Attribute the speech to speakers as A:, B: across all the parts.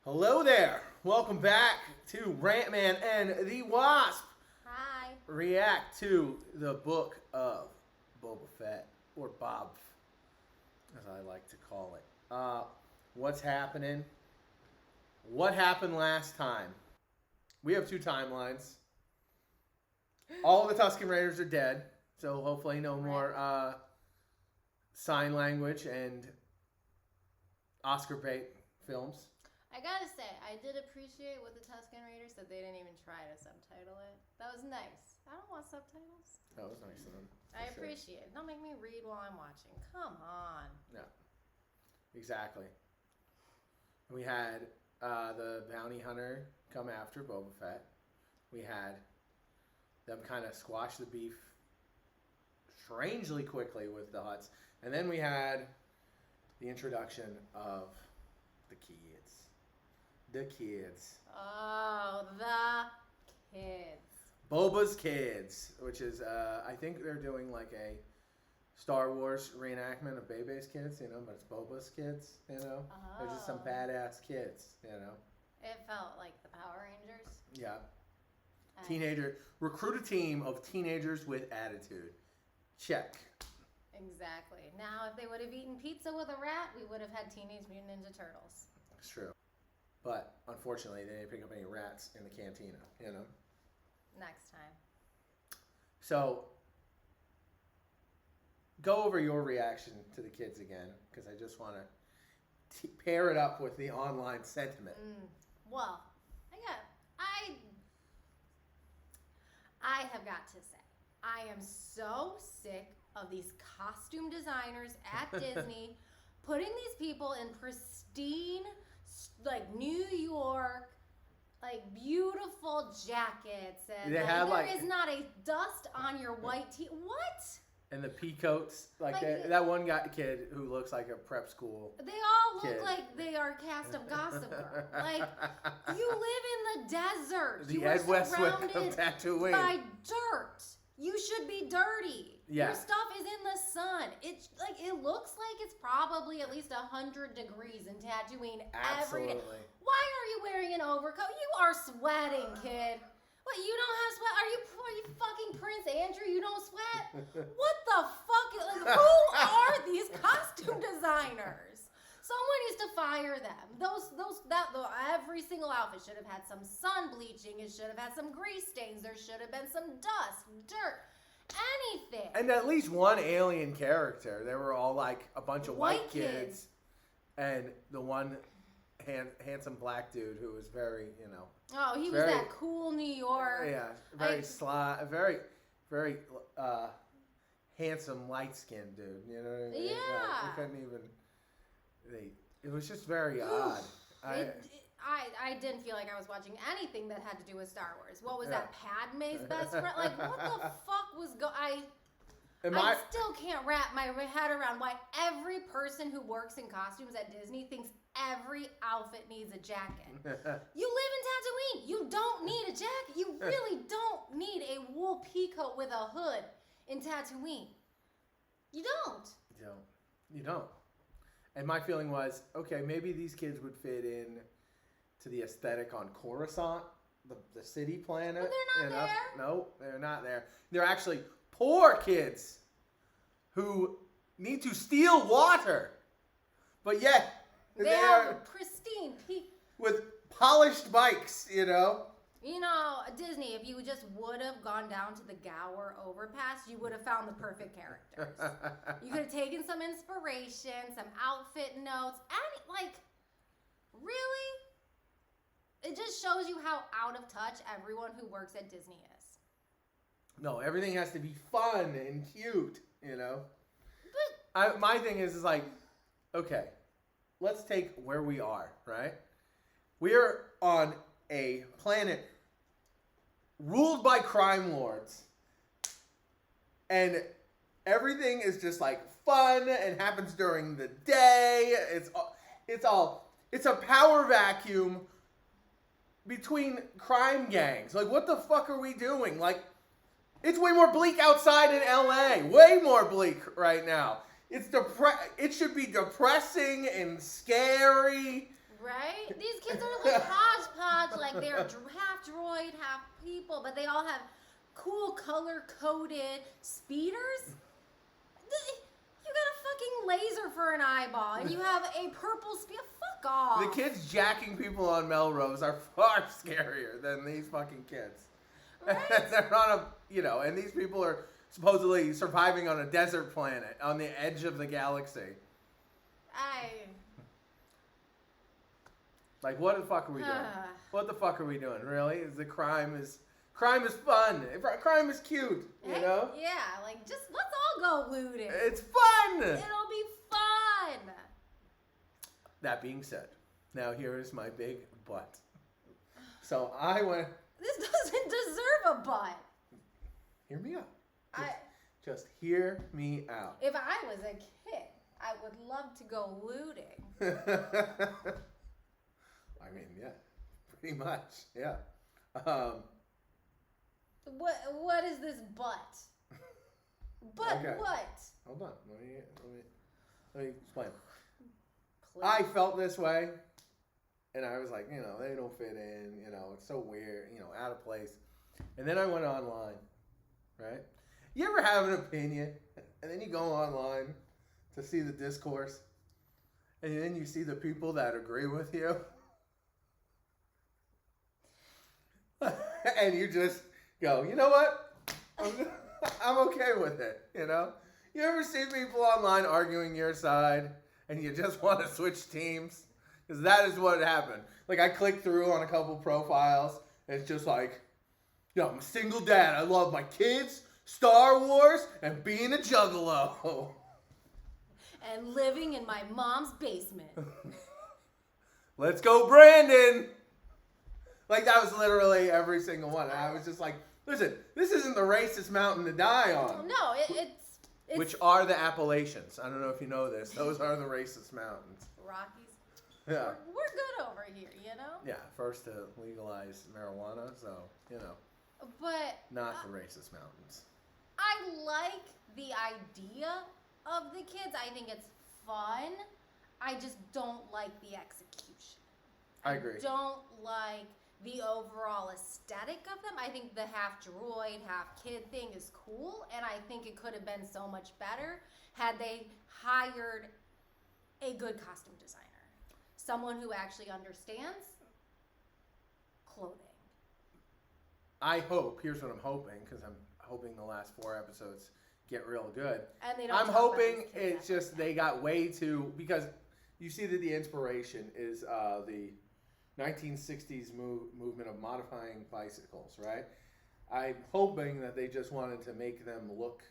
A: Hello there. Welcome back to Rant Man and the WASP.
B: Hi.
A: React to the Book of Boba Fett, or Bob, as I like to call it. What's happening? What happened last time? We have two timelines. All the Tusken Raiders are dead, so hopefully no more sign language and Oscar bait films.
B: I gotta say, I did appreciate with the Tusken Raiders that they didn't even try to subtitle it. That was nice. I don't want subtitles.
A: That was nice of them.
B: I appreciate it. Don't make me read while I'm watching. Come on.
A: Yeah, exactly. We had the bounty hunter come after Boba Fett. We had them kind of squash the beef strangely quickly with the Hutts. And then we had the introduction of the kids. The kids.
B: Oh, the kids.
A: Boba's kids, which is, I think they're doing like a Star Wars reenactment of Bebe's kids, but it's Boba's kids, They're just some badass kids,
B: It felt like the Power Rangers.
A: Yeah. Recruit a team of teenagers with attitude. Check.
B: Exactly. Now, if they would have eaten pizza with a rat, we would have had Teenage Mutant Ninja Turtles.
A: It's true. But, unfortunately, they didn't pick up any rats in the cantina,
B: Next time.
A: So, go over your reaction to the kids again, because I just want to pair it up with the online sentiment.
B: Well, I have got to say, I am so sick of these costume designers at Disney putting these people in pristine, like New York, like beautiful jackets, and there is not a dust on your white tee. What?
A: And the pea coats, that one kid who looks like a prep school.
B: They all look like they are cast of Gossip Girl. Like, you live in the desert.
A: The Ed Westwick of Tatooine.
B: By dirt. You should be dirty.
A: Yeah.
B: Your stuff is in the sun. It looks like it's probably at least 100 degrees in Tatooine every day.
A: Absolutely.
B: Why are you wearing an overcoat? You are sweating, kid. What, you don't have sweat? Are you fucking Prince Andrew? You don't sweat? What the fuck? Who are these costume designers? Someone needs to fire them. Every single outfit should have had some sun bleaching. It should have had some grease stains. There should have been some dust, dirt, anything.
A: And at least one alien character. They were all like a bunch of white kids. And the one handsome black dude who was very,
B: Oh, he was that cool New York.
A: Yeah, very sly, very handsome, light-skinned dude. You know what I mean?
B: Yeah.
A: They couldn't even. It was just very odd.
B: I didn't feel like I was watching anything that had to do with Star Wars. What was that? Padme's best friend? Like, what the fuck was I still can't wrap my head around why every person who works in costumes at Disney thinks every outfit needs a jacket. You live in Tatooine. You don't need a jacket. You really don't need a wool peacoat with a hood in Tatooine. You don't.
A: You don't. And my feeling was, okay, maybe these kids would fit in to the aesthetic on Coruscant, the city planet.
B: But they're not there.
A: No, they're not there. They're actually poor kids who need to steal water. But yet,
B: they have pristine
A: with polished bikes,
B: Disney, if you just would have gone down to the Gower overpass, you would have found the perfect characters. You could have taken some inspiration, some outfit notes, really? It just shows you how out of touch everyone who works at Disney is.
A: No, everything has to be fun and cute, But my thing is like, okay, let's take where we are, right? We are on a planet ruled by crime lords, and everything is just like fun and happens during the day. It's a power vacuum between crime gangs. Like, what the fuck are we doing? Like, it's way more bleak outside in LA. Way more bleak right now. It should be depressing and scary.
B: Right? These kids are like hodgepodge, like they're half droid, half people, but they all have cool color-coded speeders. You got a fucking laser for an eyeball, and you have a purple spear. Fuck off.
A: The kids jacking people on Melrose are far scarier than these fucking kids. Right? They're on and these people are supposedly surviving on a desert planet on the edge of the galaxy. Like, what the fuck are we doing? What the fuck are we doing? Really? Crime is fun. Crime is cute, you know?
B: Yeah, like, just let's all go looting.
A: It's fun!
B: It'll be fun!
A: That being said, now here is my big but. So I went...
B: This doesn't deserve a but.
A: Hear me out. Just hear me out.
B: If I was a kid, I would love to go looting.
A: I mean, yeah, pretty much, yeah.
B: What is this but? But okay. What?
A: Hold on, let me explain. Please. I felt this way, and I was like, they don't fit in, it's so weird, out of place. And then I went online, right? You ever have an opinion, and then you go online to see the discourse, and then you see the people that agree with you? And you just go, you know what? I'm okay with it, You ever see people online arguing your side and you just want to switch teams? Because that is what happened. Like, I clicked through on a couple profiles and it's just like, I'm a single dad. I love my kids, Star Wars, and being a juggalo.
B: And living in my mom's basement.
A: Let's go, Brandon! Like, that was literally every single one. And I was just like, listen, this isn't the racist mountain to die on.
B: No, it's...
A: Which are the Appalachians. I don't know if you know this. Those are the racist mountains.
B: Rockies.
A: Yeah.
B: We're good over here,
A: Yeah, first to legalize marijuana, so,
B: But...
A: Not the racist mountains.
B: I like the idea of the kids. I think it's fun. I just don't like the execution.
A: I agree.
B: I don't like the overall aesthetic of them. I think the half droid, half kid thing is cool, and I think it could have been so much better had they hired a good costume designer. Someone who actually understands clothing.
A: I hope, here's what I'm hoping, because I'm hoping the last 4 episodes get real good.
B: And they don't
A: I'm hoping it's just they got way too, because you see that the inspiration is the 1960s movement of modifying bicycles, right? I'm hoping that they just wanted to make them look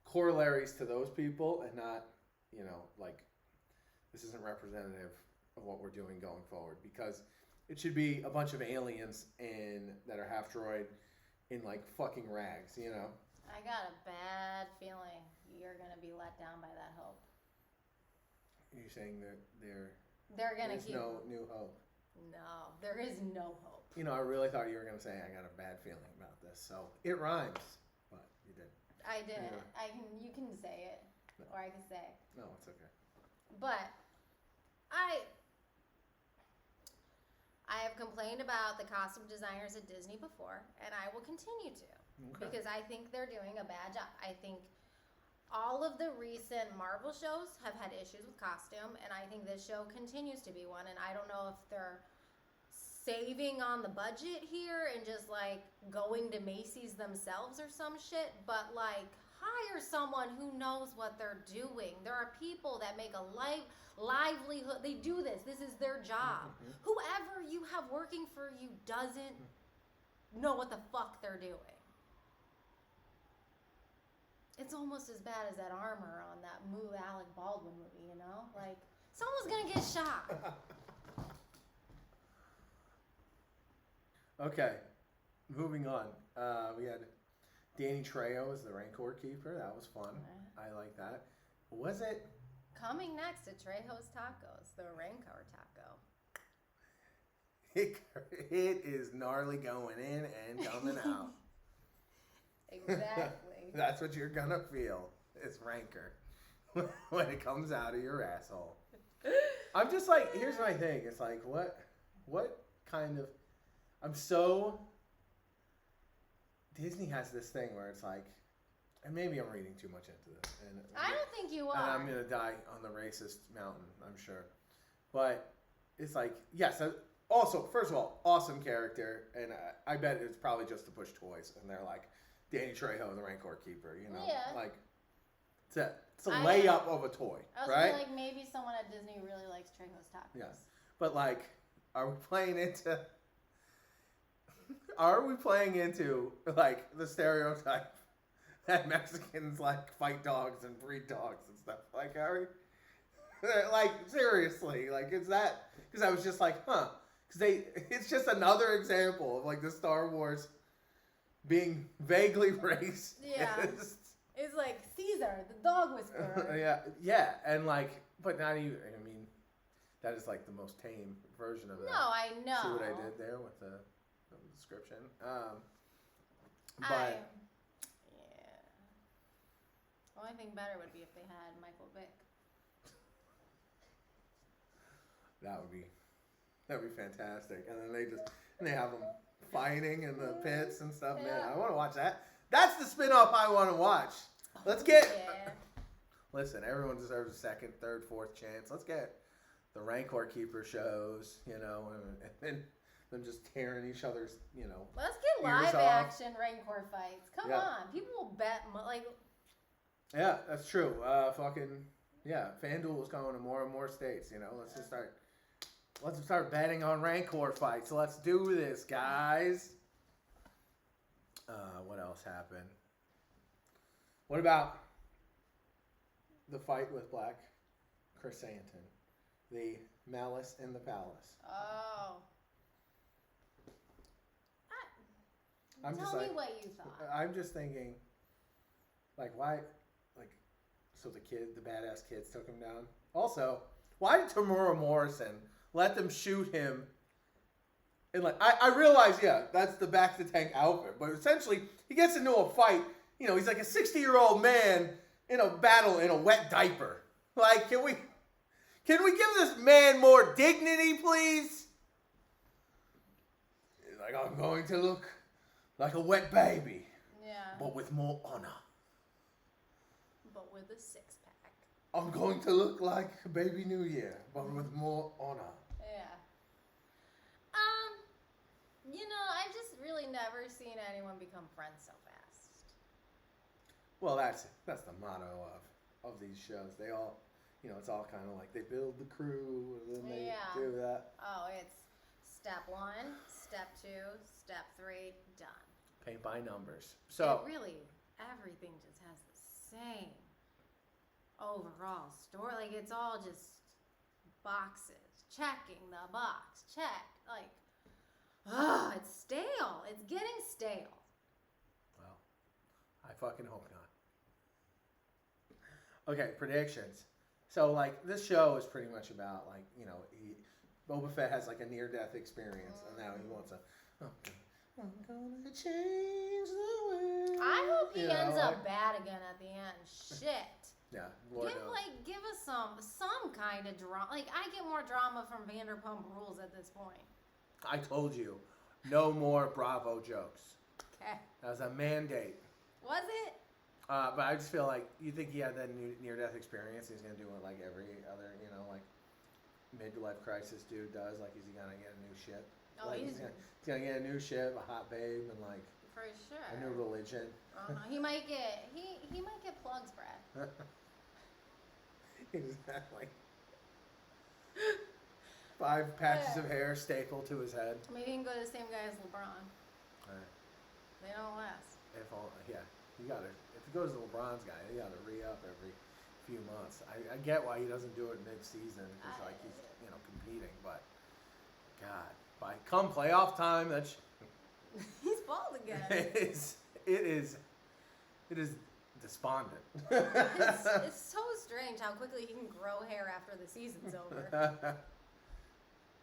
A: corollaries to those people and not, like, this isn't representative of what we're doing going forward, because it should be a bunch of aliens that are half droid in, like, fucking rags,
B: I got a bad feeling you're going to be let down by that hope.
A: You're saying that
B: they're going to keep...
A: no new hope.
B: No, there is no hope.
A: I really thought you were going to say I got a bad feeling about this. So it rhymes, but you didn't.
B: I did. You can say it, or I can say.
A: No, it's okay.
B: But I have complained about the costume designers at Disney before, and I will continue to, because I think they're doing a bad job. I think all of the recent Marvel shows have had issues with costume, and I think this show continues to be one. And I don't know if they're saving on the budget here and just, like, going to Macy's themselves or some shit, but, like, hire someone who knows what they're doing. There are people that make a livelihood. They do this. This is their job. Mm-hmm. Whoever you have working for you doesn't know what the fuck they're doing. It's almost as bad as that armor on that Alec Baldwin movie, Like, someone's gonna get shot.
A: Okay, moving on. We had Danny Trejo as the Rancor Keeper. That was fun. I like that. Was it?
B: Coming next to Trejo's Tacos, the Rancor Taco.
A: It is gnarly going in and coming out.
B: Exactly.
A: That's what you're gonna feel. It's rancor when it comes out of your asshole. I'm just like, here's my thing. It's like, what kind of, I'm so, Disney has this thing where it's like, and maybe I'm reading too much into this. And
B: I don't think you are.
A: And I'm going to die on the racist mountain, I'm sure. But it's like, yes, also, first of all, awesome character. And I bet it's probably just to push toys. And they're like, Danny Trejo, the Rancor Keeper, you know?
B: Yeah.
A: Like, it's a layup of a toy, right?
B: Like, maybe someone at Disney really likes Trejo's tacos.
A: Yes. But, like, are we playing into, like, the stereotype that Mexicans, like, fight dogs and breed dogs and stuff? Like, are we? Like, seriously. Like, is that? Because I was just like, huh. Because it's just another example of, like, the Star Wars being vaguely racist.
B: Yeah. It's like Caesar, the dog whisperer.
A: Yeah. And, like, but not even, I mean, that is, like, the most tame version of that.
B: No, I know.
A: See what I did there with the description? But
B: yeah. The only thing better would be if they had Michael Vick.
A: That'd be fantastic. And then they have them fighting in the pits and stuff. Yeah. Man, I want to watch that. That's the spin-off I want to watch. Let's get.
B: Yeah.
A: Listen, everyone deserves a second, third, fourth chance. Let's get the Rancor Keeper shows, you know, and then them just tearing each other's, you know.
B: Let's get live action Rancor fights. Come on, people will bet like.
A: Yeah, that's true. FanDuel is going to more and more states. You know, let's start betting on Rancor fights. Let's do this, guys. What else happened? What about the fight with Black Chrysanthemum? The Malice in the Palace.
B: Oh. Tell me what you thought.
A: I'm just thinking, like, why, like, so the badass kids took him down. Also, why did Tamura Morrison let them shoot him? And, like, I realize, yeah, that's the Back to Tank outfit, but essentially, he gets into a fight. You know, he's like a 60-year-old man in a battle in a wet diaper. Like, can we give this man more dignity, please? He's like, I'm going to look like a wet baby.
B: Yeah.
A: But with more honor.
B: But with a six-pack.
A: I'm going to look like Baby New Year, but with more honor.
B: Yeah. You know, I've just really never seen anyone become friends so fast.
A: Well, that's the motto of these shows. They all, you know, it's all kind of like they build the crew and then they do that.
B: Oh, it's step 1, step 2, step 3, done.
A: Paint by numbers. So
B: it really, everything just has the same overall story. Like, it's all just boxes. Checking the box. Check. Like, it's stale. It's getting stale.
A: Well, I fucking hope not. Okay, predictions. So, like, this show is pretty much about, like, you know, Boba Fett has, like, a near-death experience, and now he wants I'm gonna change the world.
B: I hope he ends up bad again at the end. Shit.
A: Yeah, Lord knows.
B: Give us some kind of drama. Like, I get more drama from Vanderpump Rules at this point.
A: I told you, no more Bravo jokes.
B: Okay.
A: That was a mandate.
B: Was it?
A: But I just feel like you think he had that near-death experience. He's gonna do what like every other, you know, like midlife crisis dude does. Like, is he gonna get a new ship?
B: Oh,
A: like, he's gonna get a new ship, a hot babe, and like
B: for sure
A: a new religion.
B: He might get plugs, Brad.
A: Exactly. 5 patches of hair stapled to his head.
B: Maybe he can go to the same guy as LeBron.
A: Right.
B: They don't last.
A: If he goes to LeBron's guy, he gotta re-up every few months. I get why he doesn't do it mid-season because like he's, you know, competing, but God, come playoff time, that's
B: he's bald again.
A: it is despondent.
B: It's so strange how quickly he can grow hair after the season's over.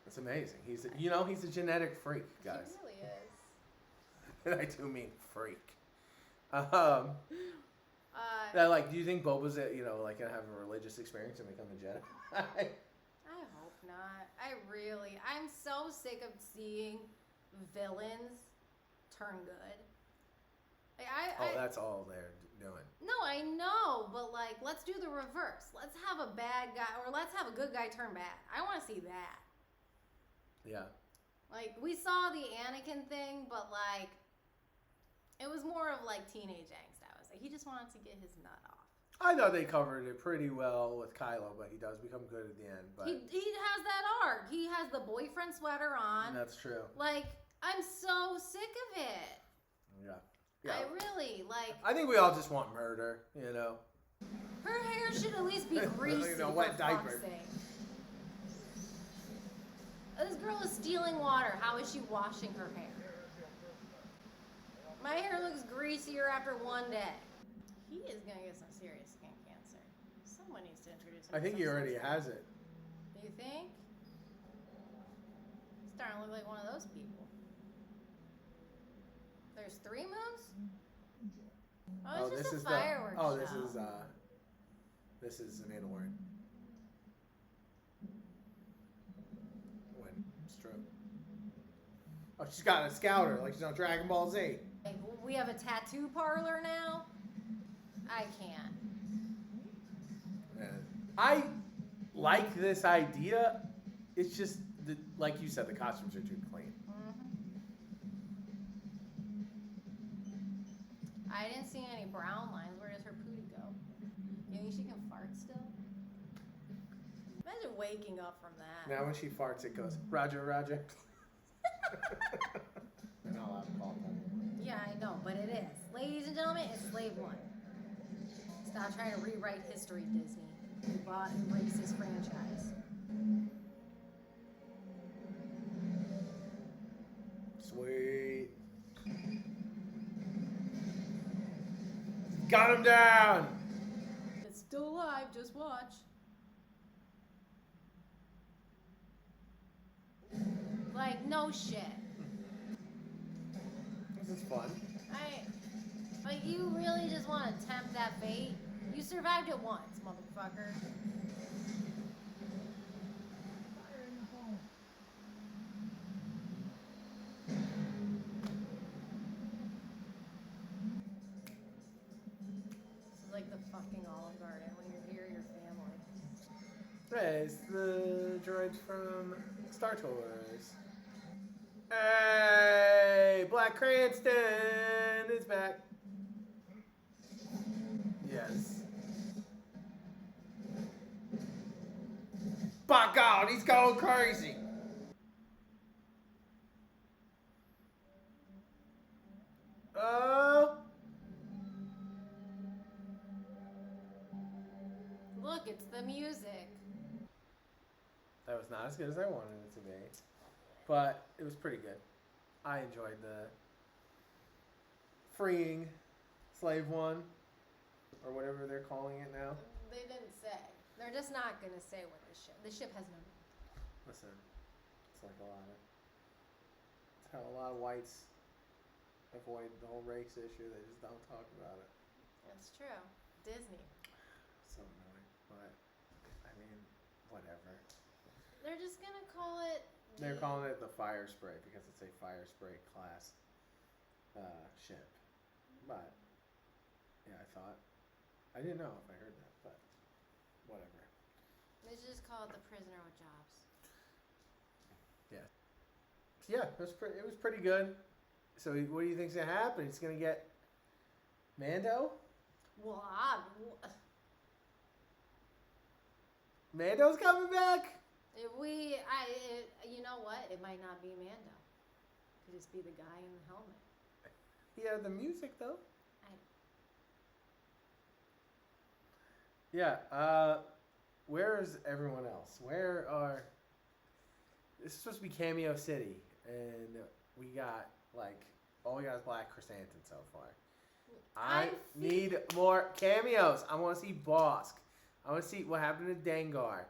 A: It's amazing. He's a genetic freak, guys.
B: He really is.
A: And I do mean freak. Do you think Boba's, gonna have a religious experience and become a Jedi?
B: I hope not. I'm so sick of seeing villains turn good.
A: That's all they're doing.
B: No, I know, but like, let's do the reverse. Let's have a bad guy, or let's have a good guy turn bad. I want to see that.
A: Yeah.
B: Like, we saw the Anakin thing, but like, it was more of like teenage angst. I was like, he just wanted to get his nut off.
A: I thought they covered it pretty well with Kylo, but he does become good at the end. But
B: he has that arc. He has the boyfriend sweater on.
A: That's true.
B: Like, I'm so sick of it.
A: Yeah.
B: I really, like...
A: I think we all just want murder, you know?
B: Her hair should at least be greasy,
A: wet diaper.
B: This girl is stealing water. How is she washing her hair? My hair looks greasier after one day. He is going to get some serious skin cancer. Someone needs to introduce him.
A: I think he already has it.
B: Do you think? He's starting to look like one of those people. There's 3 moons? Oh, it's just a fireworks show.
A: This is a Mandalorian. When it's true. Oh, she's got a scouter like she's on Dragon Ball Z.
B: Like, we have a tattoo parlor now? I can't.
A: I like this idea. It's just, like you said, the costumes are too clean.
B: I didn't see any brown lines. Where does her pootie go? You think she can fart still? Imagine waking up from that.
A: Now when she farts, it goes, Roger, Roger. They're not allowed to call it that anymore.
B: Yeah, I know, but it is. Ladies and gentlemen, it's Slave 1. Stop trying to rewrite history, Disney. You bought a racist franchise.
A: Sweet. Got him down!
B: It's still alive, just watch. Like, no shit.
A: This is fun.
B: Like, you really just want to tempt that fate? You survived it once, motherfucker. This is like the fucking Olive Garden. When you're here, you're family.
A: Hey, it's the droids from Star Tours. Hey, Black Cranston is back. Yes. By God, he's going crazy. Oh.
B: Look, it's the music.
A: That was not as good as I wanted it to be. But it was pretty good. I enjoyed the freeing Slave 1, or whatever they're calling it now.
B: They didn't say. They're just not going to say what the ship has no name.
A: Listen, it's like it's how a lot of whites avoid the whole race issue. They just don't talk about it.
B: That's true. Disney.
A: So annoying. But, I mean, whatever.
B: They're just going to call it...
A: They're calling it the Fire Spray because it's a Fire Spray class ship. But, yeah, I didn't know if I heard that, but whatever.
B: They should just call it the Prisoner with Jobs.
A: Yeah. Yeah, it was pretty good. So what do you think's going to happen? He's going to get Mando?
B: Well,
A: Mando's coming back?
B: You know what? It might not be Mando. It could just be the guy in the helmet.
A: Yeah, the music though. Yeah. Where is everyone else? This is supposed to be Cameo City, and we got all we got is Black Chrysanthemum so far. I need more cameos. I want to see Bosk. I want to see what happened to Dengar.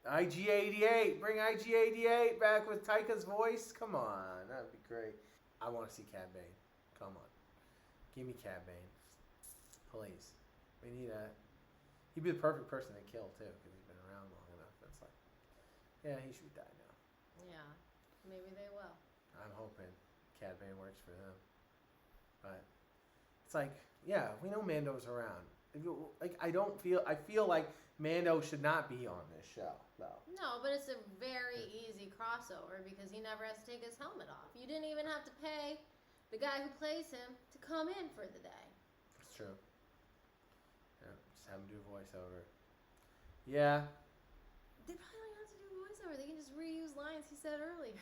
A: IG-88. Bring IG-88 back with Taika's voice. Come on. That would be great. I want to see Cad Bane. Come on. Give me Cad Bane. Please. We need he'd be the perfect person to kill, too, because he's been around long enough. Yeah, he should die now.
B: Yeah, maybe they will.
A: I'm hoping Cad Bane works for them. But it's like, yeah, we know Mando's around. Like, I feel like Mando should not be on this show, though.
B: No, but it's a very easy crossover because he never has to take his helmet off. You didn't even have to pay the guy who plays him to come in for the day.
A: It's true. Yeah, just have him do voiceover. Yeah.
B: They probably don't have to do voiceover. They can just reuse lines he said earlier.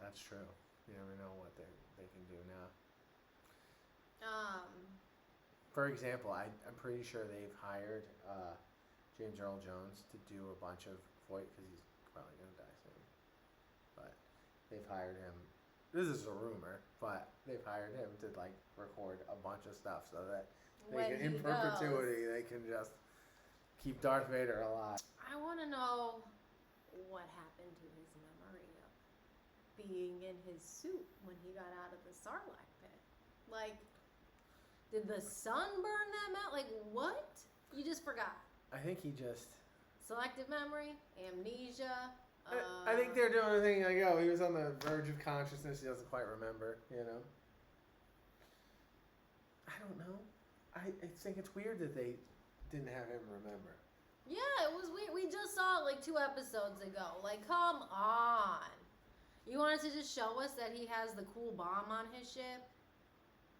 A: That's true. You never know what they can do now. For example, I'm pretty sure they've hired James Earl Jones to do a bunch of voice because he's probably gonna die soon. But they've hired him. This is a rumor, but they've hired him to like record a bunch of stuff so that in perpetuity they can just keep Darth Vader alive.
B: I want to know what happened to his memory of being in his suit when he got out of the Sarlacc pit. Like, did the sun burn them out? Like, what? You just forgot.
A: I think he just...
B: Selective memory, amnesia.
A: I think they're doing a thing like, oh, he was on the verge of consciousness. He doesn't quite remember, you know? I don't know. I think it's weird that they didn't have him remember.
B: Yeah, it was weird. We just saw it like 2 episodes ago. Like, come on. You wanted to just show us that he has the cool bomb on his ship?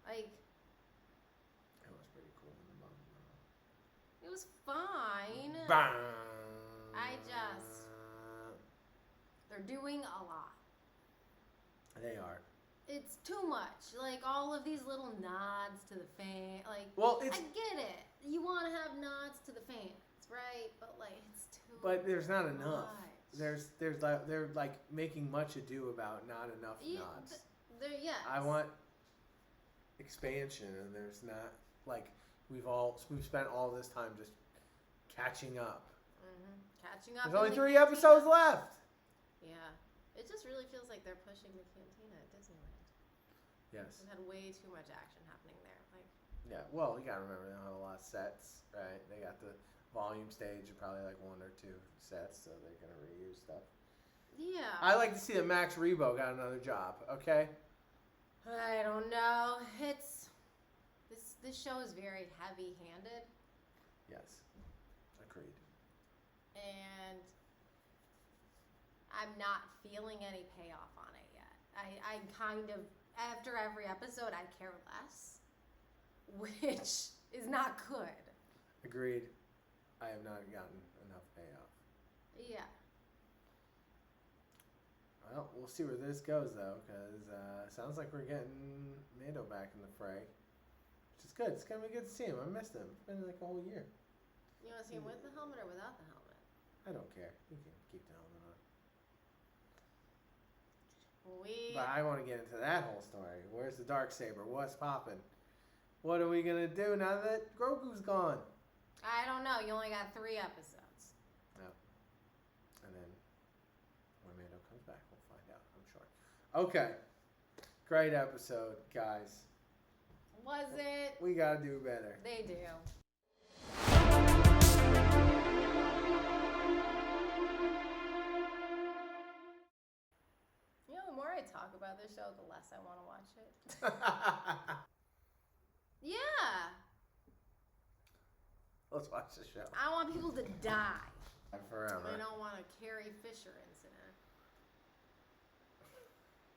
B: Like...
A: It was pretty cool when the bomb went off.
B: It was fine.
A: Bang!
B: They're doing a lot.
A: They are.
B: It's too much. Like, all of these little nods to the fan. Like,
A: well,
B: I get it. You want to have nods to the fans, right? But, like, it's too
A: But there's not enough.
B: much.
A: They're like making much ado about not enough nods.
B: Yes.
A: I want expansion, and there's not like we've spent all this time just catching up.
B: Catching up.
A: There's only 3 episodes left.
B: Yeah, it just really feels like they're pushing the cantina at Disneyland.
A: Yes.
B: They've had way too much action happening there. Like.
A: Yeah. Well, you gotta remember they don't have a lot of sets, right? They got the volume stage and probably like 1 or 2 sets, so they're gonna reuse stuff.
B: Yeah.
A: I like to see that Max Rebo got another job. Okay.
B: I don't know. It's this show is very heavy-handed.
A: Yes. Agreed.
B: And I'm not feeling any payoff on it yet. I kind of, after every episode, I care less, which is not good.
A: Agreed. I have not gotten enough payoff.
B: Yeah.
A: Well, we'll see where this goes, though, because it sounds like we're getting Mando back in the fray, which is good. It's going to be good to see him. I missed him. It's been like a whole year.
B: You want to see him with the helmet or without the helmet?
A: I don't care. You can keep the helmet on.
B: But
A: I want to get into that whole story. Where's the Darksaber? What's popping? What are we going to do now that Grogu's gone?
B: I don't know. You only got 3 episodes.
A: No. And then when Mando comes back, we'll find out, I'm sure. Okay. Great episode, guys.
B: Was it?
A: We got to do better.
B: They do. You know, the more I talk about this show, the less I want to watch it. Yeah.
A: Let's watch the show.
B: I want people to die.
A: Forever.
B: I don't want a Carrie Fisher inside.